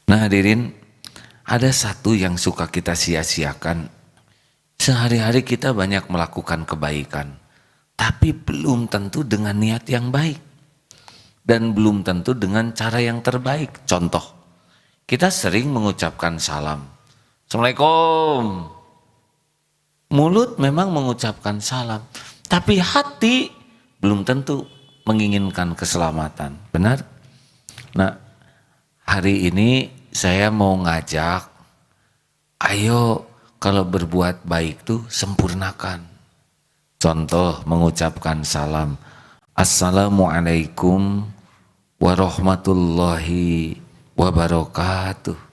Nah hadirin, ada satu yang suka kita sia-siakan. Sehari-hari kita banyak melakukan kebaikan, tapi belum tentu dengan niat yang baik. Dan belum tentu dengan cara yang terbaik. Contoh, kita sering mengucapkan salam. Assalamualaikum. Mulut memang mengucapkan salam, tapi hati belum tentu menginginkan keselamatan. Benar? Nah, hari ini saya mau ngajak, ayo kalau berbuat baik tuh sempurnakan. Contoh mengucapkan salam. Assalamualaikum warahmatullahi wabarakatuh.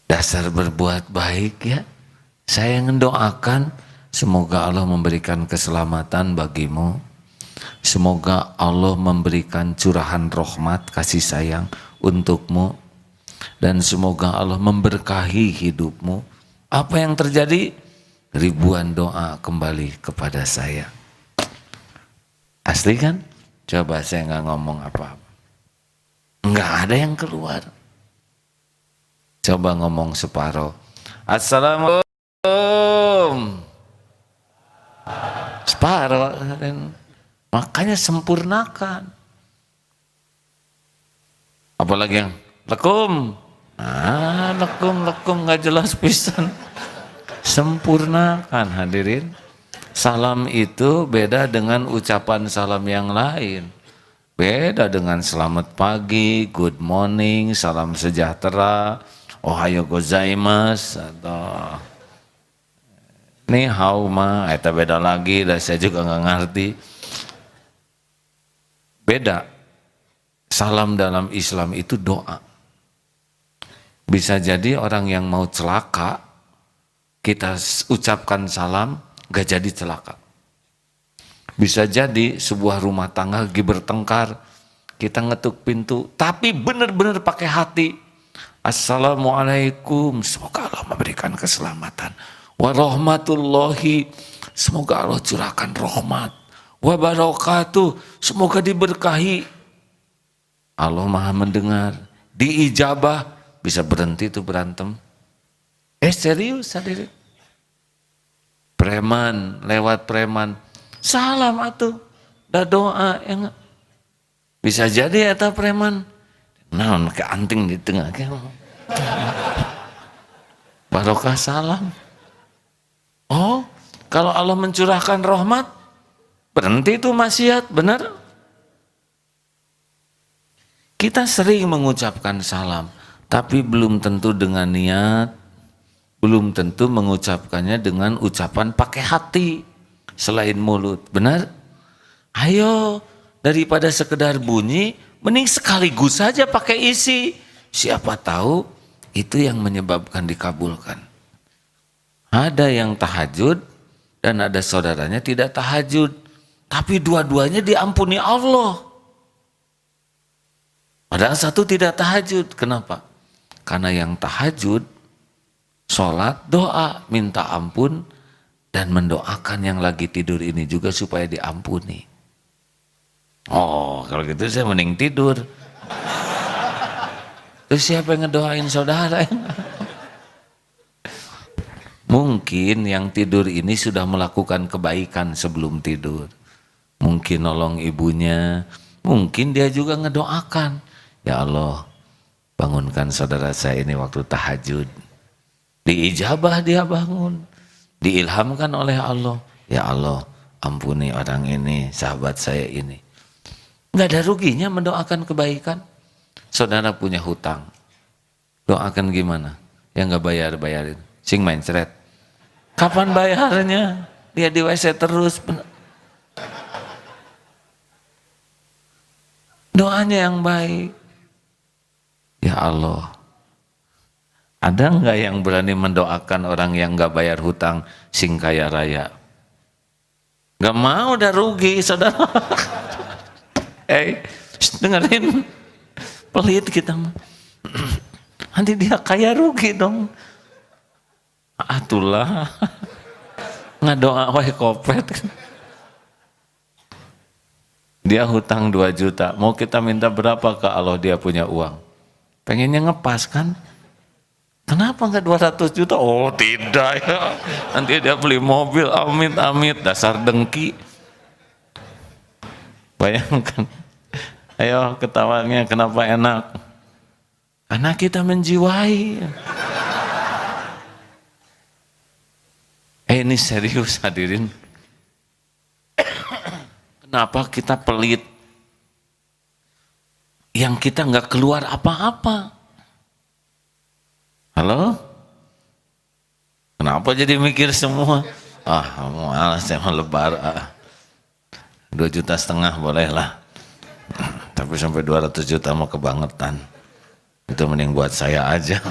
Dasar berbuat baik ya. Saya mendoakan semoga Allah memberikan keselamatan bagimu. Semoga Allah memberikan curahan rahmat kasih sayang untukmu. Dan semoga Allah memberkahi hidupmu. Apa yang terjadi? Ribuan doa kembali kepada saya. Asli kan? Coba saya nggak ngomong apa-apa. Nggak ada yang keluar. Coba ngomong separuh. Assalamualaikum. Separuh. Makanya sempurnakan. Apalagi yang lekum. Lekum nggak jelas pisan. Sempurnakan hadirin. Salam itu beda dengan ucapan salam yang lain. Beda dengan selamat pagi, good morning, salam sejahtera, ohayo gozaimasu, atau ni hao ma, itu beda lagi, dan saya juga nggak ngerti. Beda. Salam dalam Islam itu doa. Bisa jadi orang yang mau celaka, kita ucapkan salam, gak jadi celaka. Bisa jadi sebuah rumah tangga lagi bertengkar, kita ngetuk pintu, tapi benar-benar pakai hati. Assalamualaikum, semoga Allah memberikan keselamatan. Warahmatullahi, semoga Allah curahkan rahmat. Wabarakatuh, semoga diberkahi. Allah maha mendengar. Diijabah, bisa berhenti tuh berantem. Serius hadirin. Preman, lewat preman. Salam atuh, dah doa yang bisa jadi eta preman. Nah, ke anting di tengah barokah salam. Oh, kalau Allah mencurahkan rahmat, berhenti itu maksiat, benar? Kita sering mengucapkan salam, tapi belum tentu dengan niat, belum tentu mengucapkannya dengan ucapan pakai hati. Selain mulut, benar? Ayo, daripada sekedar bunyi, mending sekaligus saja pakai isi. Siapa tahu itu yang menyebabkan dikabulkan. Ada yang tahajud dan ada saudaranya tidak tahajud, tapi dua-duanya diampuni Allah. Padahal satu tidak tahajud. Kenapa? Karena yang tahajud, sholat, doa, minta ampun, dan mendoakan yang lagi tidur ini juga supaya diampuni. Oh, kalau gitu saya mending tidur. Terus siapa yang ngedoain saudara? Mungkin yang tidur ini sudah melakukan kebaikan sebelum tidur. Mungkin nolong ibunya, mungkin dia juga ngedoakan. Ya Allah, bangunkan saudara saya ini waktu tahajud. Diijabah dia bangun. Diilhamkan oleh Allah, ya Allah ampuni orang ini, sahabat saya ini. Nggak ada ruginya mendoakan kebaikan. Saudara punya hutang, doakan gimana? Yang nggak bayarin, sing main ceret. Kapan bayarnya? Dia di WC terus. Doanya yang baik. Ya Allah, ada nggak yang berani mendoakan orang yang nggak bayar hutang sing kaya raya? Nggak mau, udah rugi saudara. Dengerin, pelit kita. Nanti dia kaya rugi dong. Atulah, ngadoa wae kopet. Dia hutang 2 juta, mau kita minta berapa ke Allah dia punya uang? Pengennya ngepas kan? Kenapa enggak 200 juta? Oh tidak ya, nanti dia beli mobil, amit-amit, dasar dengki. Bayangkan, ayo ketawanya kenapa enak? Karena kita menjiwai. Ini serius hadirin. Kenapa kita pelit? Yang kita nggak keluar apa-apa. Halo? Kenapa jadi mikir semua? Malas saya mau lebar. 2,5 juta boleh lah. Tapi sampai 200 juta mau kebangetan. Itu mending buat saya aja.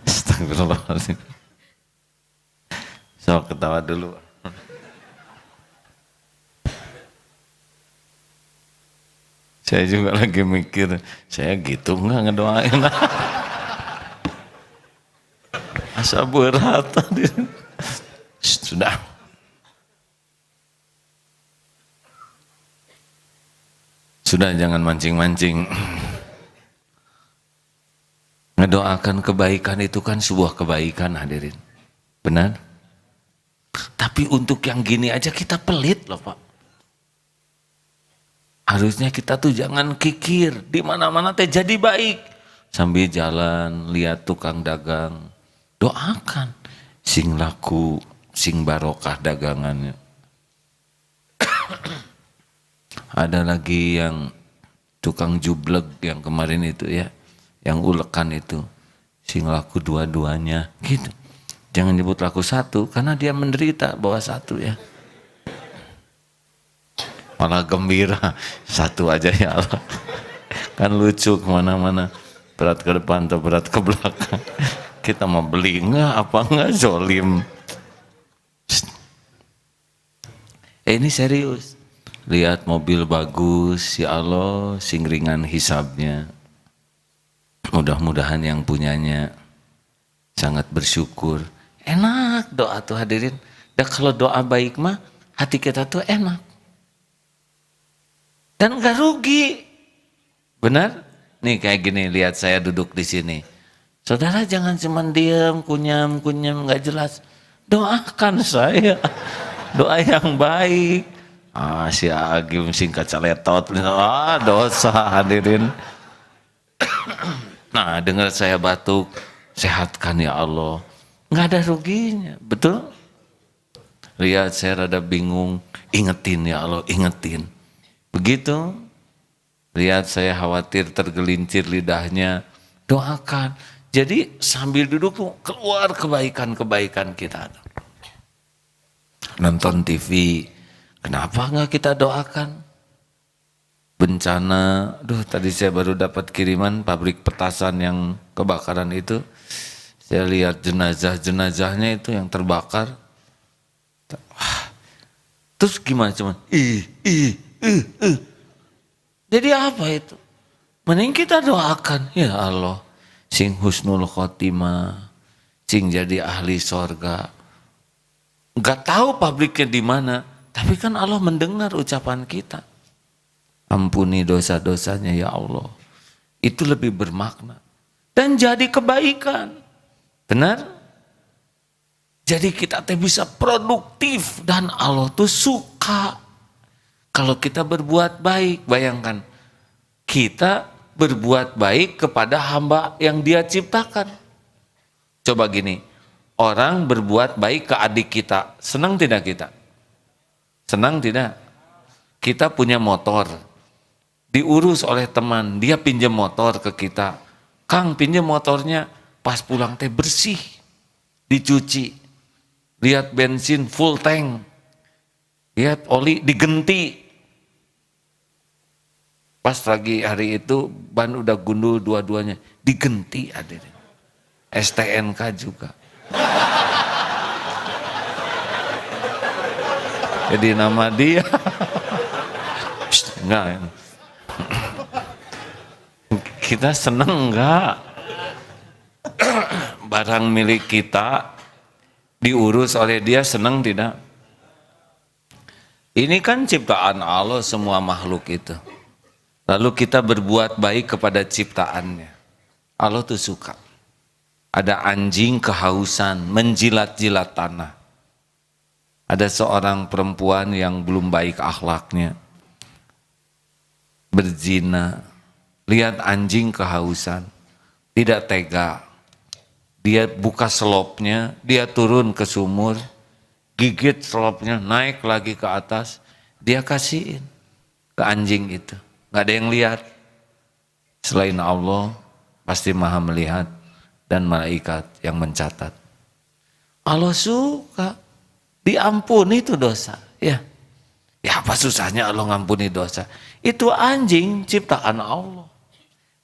Astagfirullahaladzim. So ketawa dulu. Saya juga lagi mikir, saya gitu nggak ngedoain. Asa berat tadi. Sudah. Sudah, jangan mancing-mancing. Ngedoakan kebaikan itu kan sebuah kebaikan hadirin. Benar? Tapi untuk yang gini aja kita pelit loh Pak. Harusnya kita tuh jangan kikir, di mana-mana teh jadi baik. Sambil jalan, lihat tukang dagang, doakan. Sing laku, sing barokah dagangannya. Ada lagi yang tukang jublek yang kemarin itu ya, yang ulekan itu. Sing laku dua-duanya, gitu. Jangan nyebut laku satu, karena dia menderita bawa satu ya. Malah gembira, satu aja ya Allah. Kan lucu kemana-mana, berat ke depan atau berat ke belakang. Kita mau beli enggak, apa enggak, zolim. Ini serius. Lihat mobil bagus, ya Allah, sing ringan hisabnya. Mudah-mudahan yang punyanya sangat bersyukur. Enak doa tuh hadirin. Dan kalau doa baik mah, hati kita tuh enak. Dan enggak rugi. Benar? Nih kayak gini, lihat saya duduk di sini. Saudara jangan cuma diam, kunyam, enggak jelas. Doakan saya. Doa yang baik. Si Agim singkat caletot. Dosa hadirin. Nah, dengar saya batuk, sehatkan ya Allah. Enggak ada ruginya, betul? Lihat saya rada bingung, ingetin ya Allah, ingetin. Begitu, lihat saya khawatir tergelincir lidahnya, doakan. Jadi sambil duduk tuh keluar kebaikan-kebaikan kita. Nonton TV, kenapa enggak kita doakan? Bencana, tadi saya baru dapat kiriman pabrik petasan yang kebakaran itu. Saya lihat jenazah-jenazahnya itu yang terbakar. Terus gimana cuman? Jadi apa itu? Mending kita doakan, ya Allah, sing husnul khotimah, sing jadi ahli sorga. Gak tahu pabriknya di mana, tapi kan Allah mendengar ucapan kita. Ampuni dosa-dosanya ya Allah. Itu lebih bermakna. Dan jadi kebaikan. Benar? Jadi kita bisa produktif dan Allah tuh suka. Kalau kita berbuat baik, bayangkan. Kita berbuat baik kepada hamba yang Dia ciptakan. Coba gini, orang berbuat baik ke adik kita, senang tidak kita? Senang tidak? Kita punya motor, diurus oleh teman, dia pinjam motor ke kita. Kang, pinjam motornya, pas pulang teh bersih, dicuci. Lihat bensin full tank, lihat oli digenti. Pas lagi hari itu ban udah gundul dua-duanya, digenti hadirin. STNK juga. Jadi nama dia. Enggak. Kita seneng enggak? Barang milik kita diurus oleh dia, seneng tidak? Ini kan ciptaan Allah semua makhluk itu. Lalu kita berbuat baik kepada ciptaannya. Allah tuh suka. Ada anjing kehausan menjilat-jilat tanah. Ada seorang perempuan yang belum baik akhlaknya, berzina, lihat anjing kehausan, tidak tega. Dia buka selopnya, dia turun ke sumur, gigit selopnya, naik lagi ke atas, dia kasihin ke anjing itu. Gak ada yang lihat. Selain Allah, pasti maha melihat dan malaikat yang mencatat. Allah suka, diampuni itu dosa. Ya apa susahnya Allah ngampuni dosa? Itu anjing ciptaan Allah.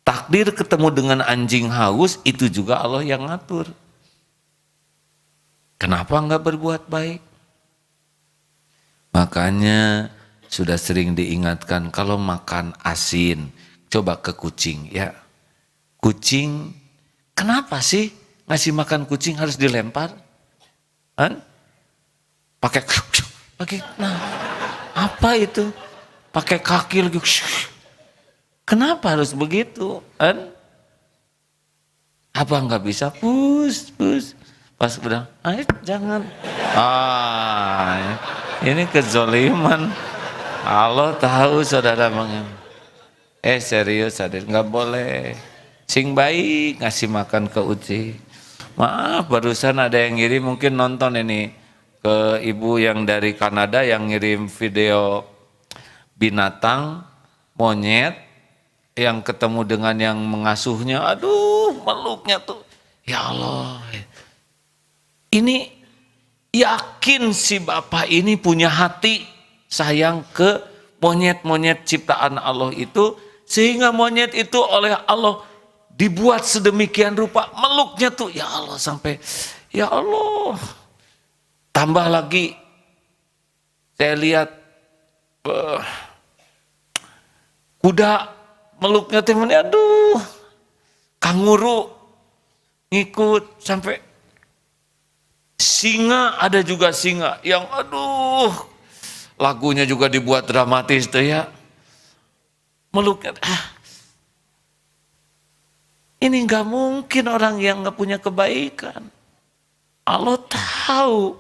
Takdir ketemu dengan anjing haus, itu juga Allah yang ngatur. Kenapa enggak berbuat baik? Makanya sudah sering diingatkan kalau makan asin, coba ke kucing ya. Kucing, kenapa sih ngasih makan kucing harus dilempar? Pakai, nah apa itu? Pakai kaki lagi. Kenapa harus begitu? Apa nggak bisa pus? Pas udah, jangan. Ini kezoliman. Allah tahu saudara serius hadir, nggak boleh. Sing baik ngasih makan ke uci. Maaf, barusan ada yang ngirim, mungkin nonton ini ke ibu yang dari Kanada yang ngirim video binatang monyet yang ketemu dengan yang mengasuhnya. Aduh, meluknya tuh. Ya Allah. Ini yakin si bapak ini punya hati sayang ke monyet-monyet ciptaan Allah itu, sehingga monyet itu oleh Allah dibuat sedemikian rupa, meluknya tuh ya Allah sampai ya Allah. Tambah lagi saya lihat kuda meluknya temennya, aduh, kanguru ngikut, sampai singa, ada juga singa yang aduh, lagunya juga dibuat dramatis tuh ya, meluknya. Ini nggak mungkin orang yang nggak punya kebaikan. Allah tahu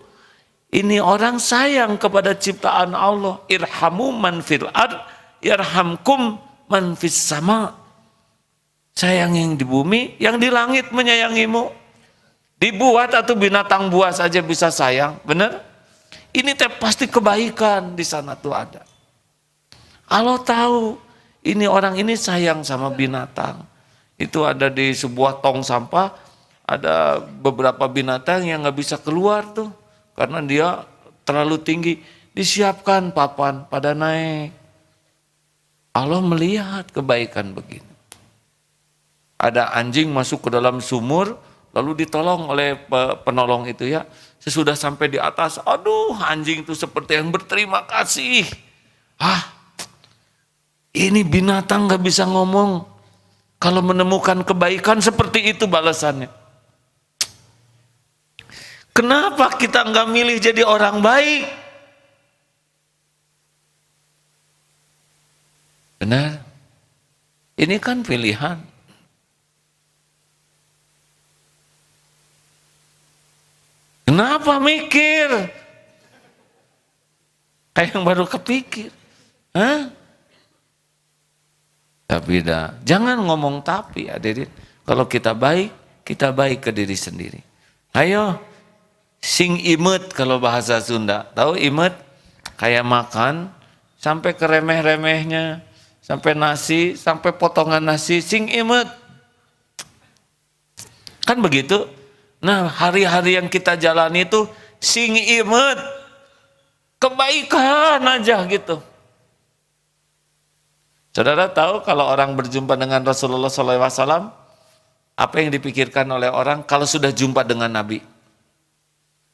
ini orang sayang kepada ciptaan Allah. Irhamu man fil ard yarhamkum man fis sama. Sayang yang di bumi, yang di langit menyayangimu. Dibuat atau binatang buas saja bisa sayang, benar? Ini pasti kebaikan di sana tuh ada. Allah tahu ini orang ini sayang sama binatang. Itu ada di sebuah tong sampah, ada beberapa binatang yang nggak bisa keluar tuh karena dia terlalu tinggi. Disiapkan papan pada naik. Allah melihat kebaikan begini. Ada anjing masuk ke dalam sumur, lalu ditolong oleh penolong itu ya. Sesudah sampai di atas, aduh, anjing itu seperti yang berterima kasih. Ini binatang gak bisa ngomong. Kalau menemukan kebaikan seperti itu balasannya. Kenapa kita gak milih jadi orang baik? Benar? Ini kan pilihan. Kenapa mikir? Kayak yang baru kepikir. Tapi jangan ngomong tapi, hadirin. Kalau kita baik ke diri sendiri. Ayo, sing imet kalau bahasa Sunda. Tahu imet? Kayak makan, sampai ke remeh-remehnya, sampai nasi, sampai potongan nasi, sing imet. Kan begitu? Nah, hari-hari yang kita jalani itu sing imet. Kebaikan aja gitu. Saudara tahu kalau orang berjumpa dengan Rasulullah SAW, apa yang dipikirkan oleh orang kalau sudah jumpa dengan Nabi?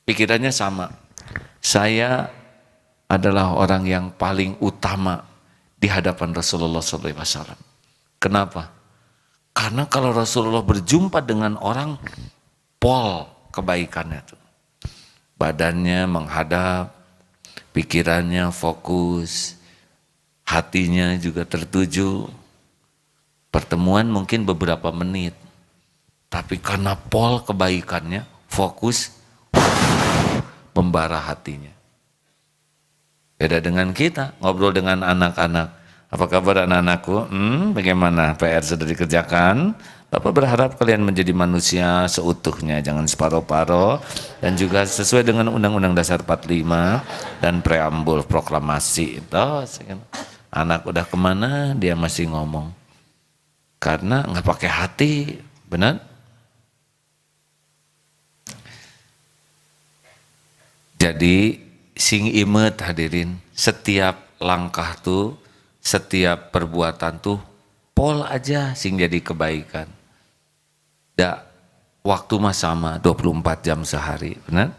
Pikirannya sama. Saya adalah orang yang paling utama di hadapan Rasulullah SAW. Kenapa? Karena kalau Rasulullah berjumpa dengan orang, pol kebaikannya tuh. Badannya menghadap, pikirannya fokus, hatinya juga tertuju. Pertemuan mungkin beberapa menit, tapi karena pol kebaikannya, fokus, membara hatinya. Beda dengan kita, ngobrol dengan anak-anak. Apa kabar anak-anakku? Bagaimana PR sudah dikerjakan? Bapak berharap kalian menjadi manusia seutuhnya, jangan separoh-paroh, dan juga sesuai dengan Undang-Undang Dasar 45 dan preambul proklamasi. Anak udah kemana, dia masih ngomong. Karena nggak pakai hati, benar? Jadi sing imet hadirin, setiap langkah tuh, setiap perbuatan tuh, pol aja sing jadi kebaikan. Waktu mah sama, 24 jam sehari, benar?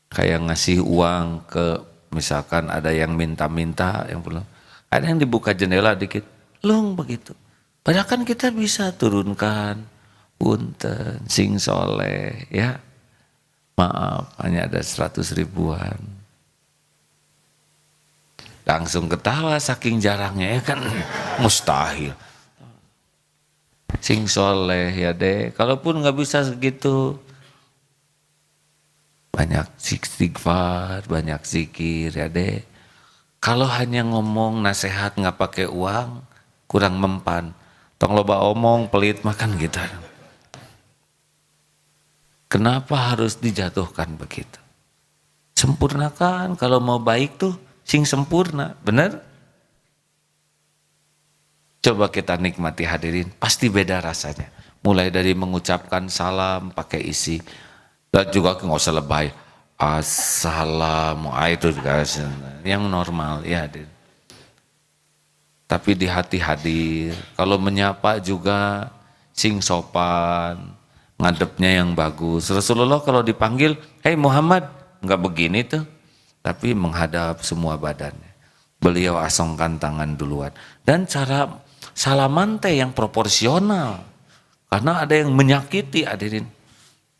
Kayak ngasih uang ke, misalkan ada yang minta-minta, yang belum, ada yang dibuka jendela dikit, lung begitu. Padahal kan kita bisa turunkan, punten, sing soleh, ya. Maaf, hanya ada 100 ribuan. Langsung ketawa saking jarangnya, ya kan mustahil. Sing soleh ya deh, kalaupun nggak bisa segitu, banyak istighfar, banyak zikir ya deh. Kalau hanya ngomong nasihat nggak pakai uang, kurang mempan. Tong loba omong pelit makan gitu. Kenapa harus dijatuhkan begitu? Sempurnakan, kalau mau baik tuh sing sempurna, benar? Coba kita nikmati hadirin, pasti beda rasanya. Mulai dari mengucapkan salam pakai isi, dan juga nggak usah lebay. Assalamualaikum, itu juga yang normal ya hadirin. Tapi di hati hadir, kalau menyapa juga sing sopan, ngadepnya yang bagus. Rasulullah kalau dipanggil, hei Muhammad, nggak begini tuh, tapi menghadap semua badannya. Beliau asongkan tangan duluan. Dan cara salaman teh yang proporsional, karena ada yang menyakiti hadirin.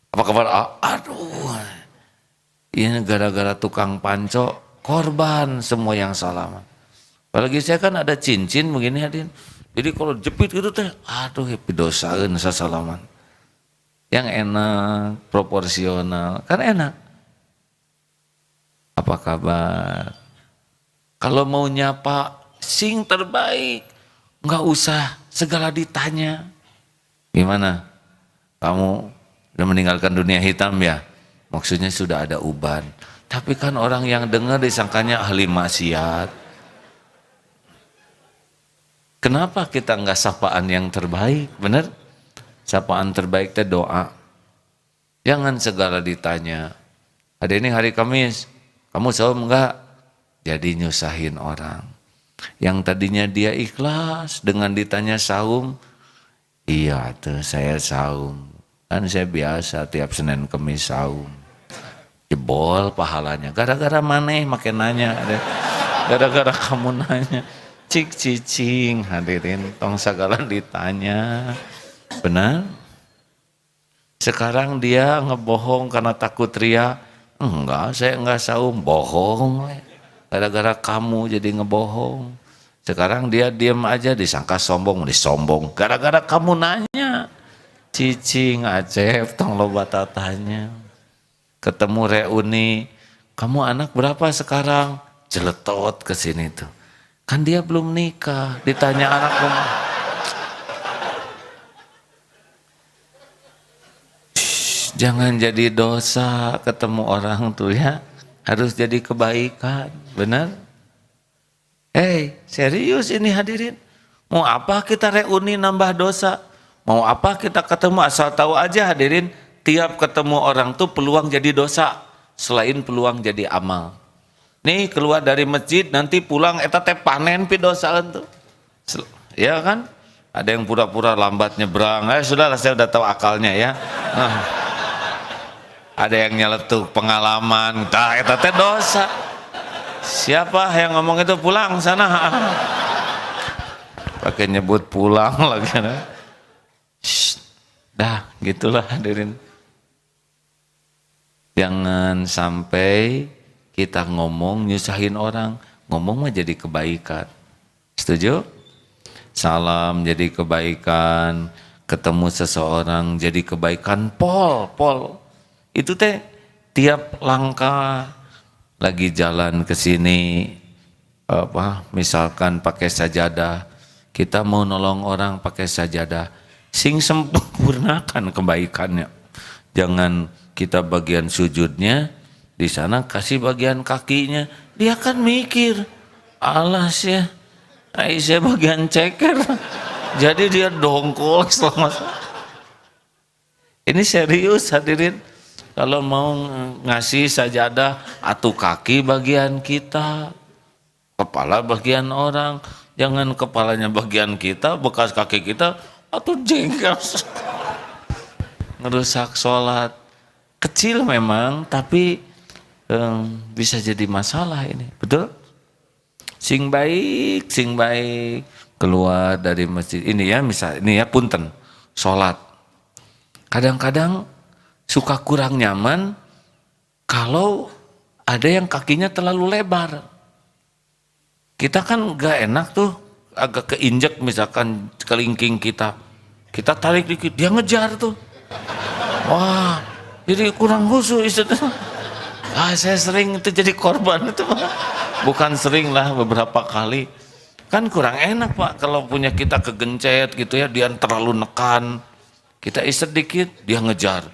Apa kabar? Aduh, ini gara-gara tukang panco, korban semua yang salaman. Apalagi saya kan ada cincin begini hadirin. Jadi kalau jepit gitu teh, aduh dosaeun sasalaman. Yang enak, proporsional, kan enak. Apa kabar? Kalau mau nyapa, sing terbaik, nggak usah segala ditanya. Gimana? Kamu udah meninggalkan dunia hitam ya? Maksudnya sudah ada uban. Tapi kan orang yang dengar disangkanya ahli maksiat. Kenapa kita nggak sapaan yang terbaik? Bener? Sapaan terbaik teh doa. Jangan segala ditanya. Ada ini hari Kamis, kamu saum enggak? Jadi nyusahin orang. Yang tadinya dia ikhlas dengan ditanya saum, iya tuh saya saum. Kan saya biasa tiap Senin Kamis saum. Jebol pahalanya. Gara-gara maneh makin nanya. Gara-gara kamu nanya. Cik cicing hadirin, tong segala ditanya. Benar? Sekarang dia ngebohong karena takut ria. Enggak, saya enggak saum, bohong. Gara-gara kamu jadi ngebohong. Sekarang dia diam aja, disangka sombong, disombong. Gara-gara kamu nanya. Cicing, Acep, tong loba tatanya. Ketemu reuni, kamu anak berapa sekarang? Jeletot ke sini tuh. Kan dia belum nikah, ditanya anak kamu. Jangan jadi dosa ketemu orang tuh ya, harus jadi kebaikan, benar? Serius ini hadirin, mau apa kita reuni nambah dosa? Mau apa kita ketemu, asal tahu aja hadirin, tiap ketemu orang tuh peluang jadi dosa, selain peluang jadi amal. Nih keluar dari masjid nanti pulang eta teh panen pi dosaan tuh. Ya kan? Ada yang pura-pura lambat nyebrang. Sudahlah saya udah tahu akalnya ya. Ada yang nyeletuk pengalaman. Tah eta teh dosa. Siapa yang ngomong itu pulang sana? Pakai nyebut pulang lagi. Dah, gitulah hadirin. Jangan sampai Kita ngomong nyusahin orang, ngomong mah jadi kebaikan. Setuju? Salam jadi kebaikan, ketemu seseorang jadi kebaikan. Pol. Itu teh tiap langkah lagi jalan ke sini, misalkan pakai sajadah, kita mau nolong orang pakai sajadah, sing sempurnakan kebaikannya. Jangan kita bagian sujudnya di sana kasih bagian kakinya, dia kan mikir, alas ya, saya bagian ceker, jadi dia dongkol selama. Ini serius hadirin, kalau mau ngasih sajadah, atuh kaki bagian kita, kepala bagian orang, jangan kepalanya bagian kita, bekas kaki kita, atuh jengkel, ngerusak sholat. Kecil memang, tapi bisa jadi masalah ini, betul? Sing baik keluar dari masjid ini ya, misal ini ya punten, sholat. Kadang-kadang suka kurang nyaman kalau ada yang kakinya terlalu lebar. Kita kan gak enak tuh, agak keinjek misalkan kelingking kita tarik dikit, dia ngejar tuh. Wah, jadi kurang khusyuk istirahat. Saya sering itu jadi korban itu, bukan sering lah, beberapa kali. Kan kurang enak Pak kalau punya kita kegencet gitu ya, dia terlalu nekan, kita istirahat dikit, dia ngejar.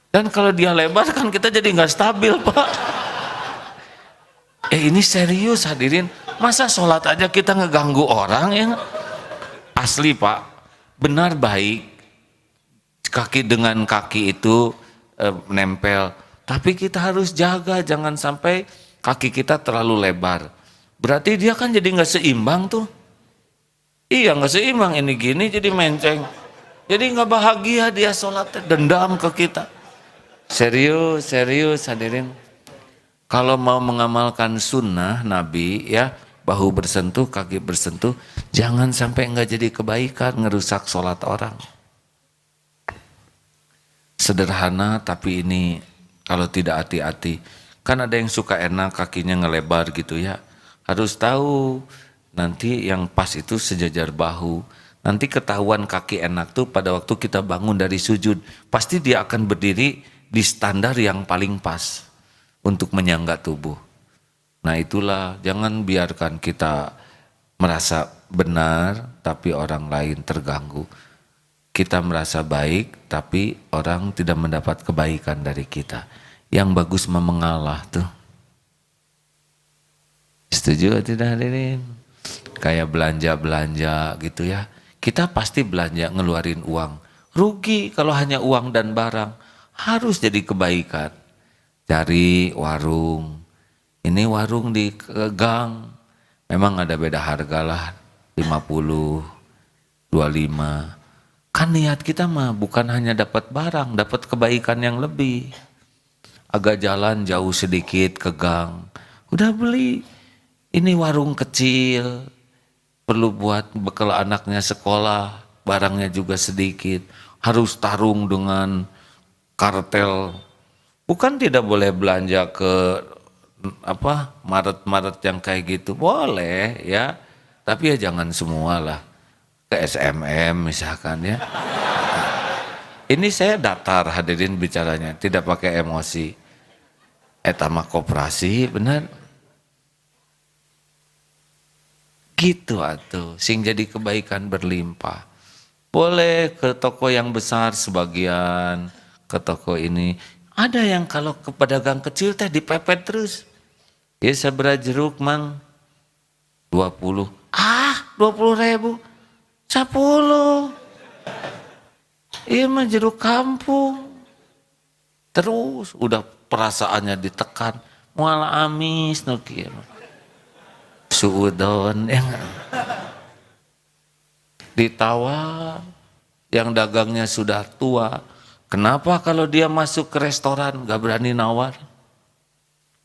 Dan kalau dia lebar kan kita jadi nggak stabil Pak. Ini serius hadirin, masa sholat aja kita ngeganggu orang ya? Asli Pak, benar baik kaki dengan kaki itu nempel, tapi kita harus jaga jangan sampai kaki kita terlalu lebar. Berarti dia kan jadi nggak seimbang tuh. Iya nggak seimbang, ini gini jadi menceng, jadi nggak bahagia dia sholatnya, dendam ke kita. Serius hadirin. Kalau mau mengamalkan sunnah Nabi ya, bahu bersentuh, kaki bersentuh, jangan sampai nggak jadi kebaikan, ngerusak sholat orang. Sederhana tapi ini kalau tidak hati-hati, kan ada yang suka enak kakinya ngelebar gitu ya. Harus tahu nanti yang pas itu sejajar bahu. Nanti ketahuan kaki enak tuh pada waktu kita bangun dari sujud, pasti dia akan berdiri di standar yang paling pas untuk menyangga tubuh. Nah itulah, jangan biarkan kita merasa benar tapi orang lain terganggu. Kita merasa baik tapi orang tidak mendapat kebaikan dari kita. Yang bagus mengalah tuh. Setuju atau tidak hadirin? Kayak belanja gitu ya. Kita pasti belanja ngeluarin uang. Rugi kalau hanya uang dan barang. Harus jadi kebaikan. Cari warung. Ini warung di gang. Memang ada beda harga lah. 50, 25. Kan niat kita mah bukan hanya dapat barang, dapat kebaikan yang lebih. Agak jalan jauh sedikit ke gang, udah beli. Ini warung kecil, perlu buat bekal anaknya sekolah, barangnya juga sedikit. Harus tarung dengan kartel. Bukan tidak boleh belanja ke Maret yang kayak gitu, boleh ya. Tapi ya jangan semua lah. Ke SMM misalkan ya. Ini saya datar hadirin bicaranya, tidak pakai emosi. Etama koperasi benar. Gitu atuh, sing jadi kebaikan berlimpah. Boleh ke toko yang besar sebagian, ke toko ini. Ada yang kalau ke pedagang kecil teh dipepet terus. Ya sabra jeruk mang 20. 20.000. 10. Iya mah jeruk kampung. Terus udah perasaannya ditekan, mual amis nu kieu. Suudon yang ditawar, yang dagangnya sudah tua. Kenapa kalau dia masuk ke restoran gak berani nawar?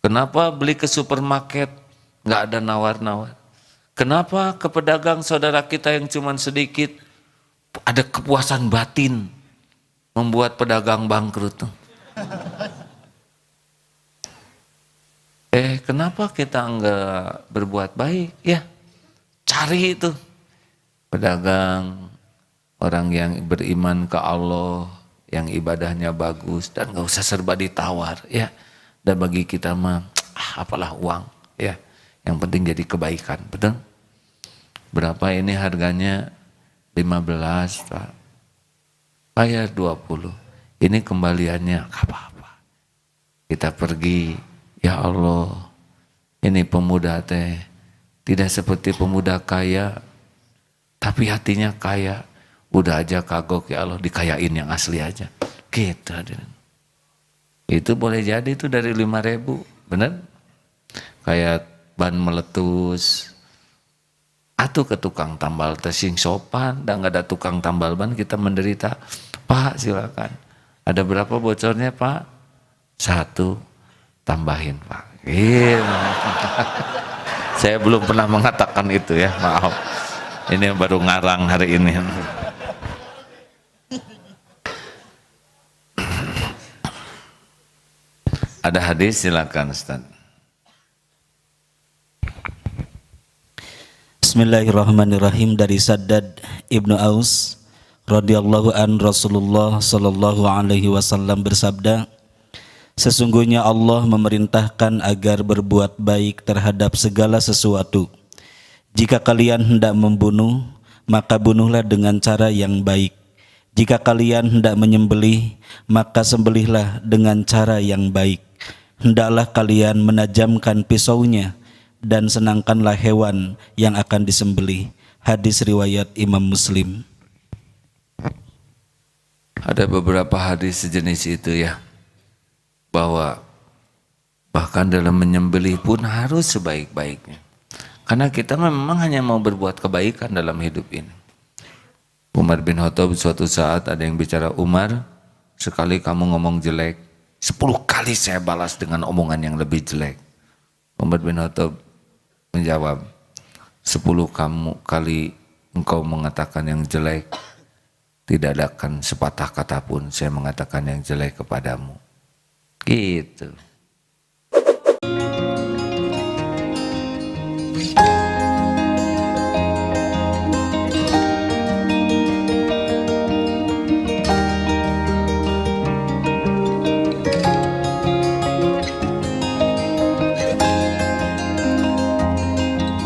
Kenapa beli ke supermarket gak ada nawar-nawar? Kenapa ke pedagang saudara kita yang cuman sedikit ada kepuasan batin membuat pedagang bangkrut tuh? Kenapa kita enggak berbuat baik? Ya, cari itu. Pedagang, orang yang beriman ke Allah, yang ibadahnya bagus, dan gak usah serba ditawar. Ya, dan bagi kita mah, apalah uang. Ya, yang penting jadi kebaikan, betul? Berapa ini harganya? 15, Pak. Bayar 20. Ini kembaliannya apa-apa. Kita pergi, ya Allah, ini pemuda teh tidak seperti pemuda kaya, tapi hatinya kaya. Udah aja kagok, ya Allah, dikayain yang asli aja. Gitu. Itu boleh jadi itu dari 5.000, bener? Kayak ban meletus, atau ke tukang tambal tesing sopan, dan gak ada tukang tambal ban kita menderita. Pak silakan, ada berapa bocornya Pak? 1, tambahin Pak. Saya belum pernah mengatakan itu ya, maaf. Ini baru ngarang hari ini. Ada hadis, silakan Ustaz. Bismillahirrahmanirrahim. Dari Saddad Ibnu Aus radhiyallahu an, Rasulullah sallallahu alaihi wasallam bersabda, sesungguhnya Allah memerintahkan agar berbuat baik terhadap segala sesuatu. Jika kalian hendak membunuh, maka bunuhlah dengan cara yang baik. Jika kalian hendak menyembelih, maka sembelihlah dengan cara yang baik. Hendaklah kalian menajamkan pisaunya dan senangkanlah hewan yang akan disembelih. Hadis riwayat Imam Muslim. Ada beberapa hadis sejenis itu ya, bahwa bahkan dalam menyembelih pun harus sebaik-baiknya. Karena kita memang hanya mau berbuat kebaikan dalam hidup ini. Umar bin Khattab suatu saat ada yang bicara, Umar, sekali kamu ngomong jelek, 10 kali saya balas dengan omongan yang lebih jelek. Umar bin Khattab menjawab, 10 kali engkau mengatakan yang jelek, tidak ada akan sepatah kata pun saya mengatakan yang jelek kepadamu. Gitu.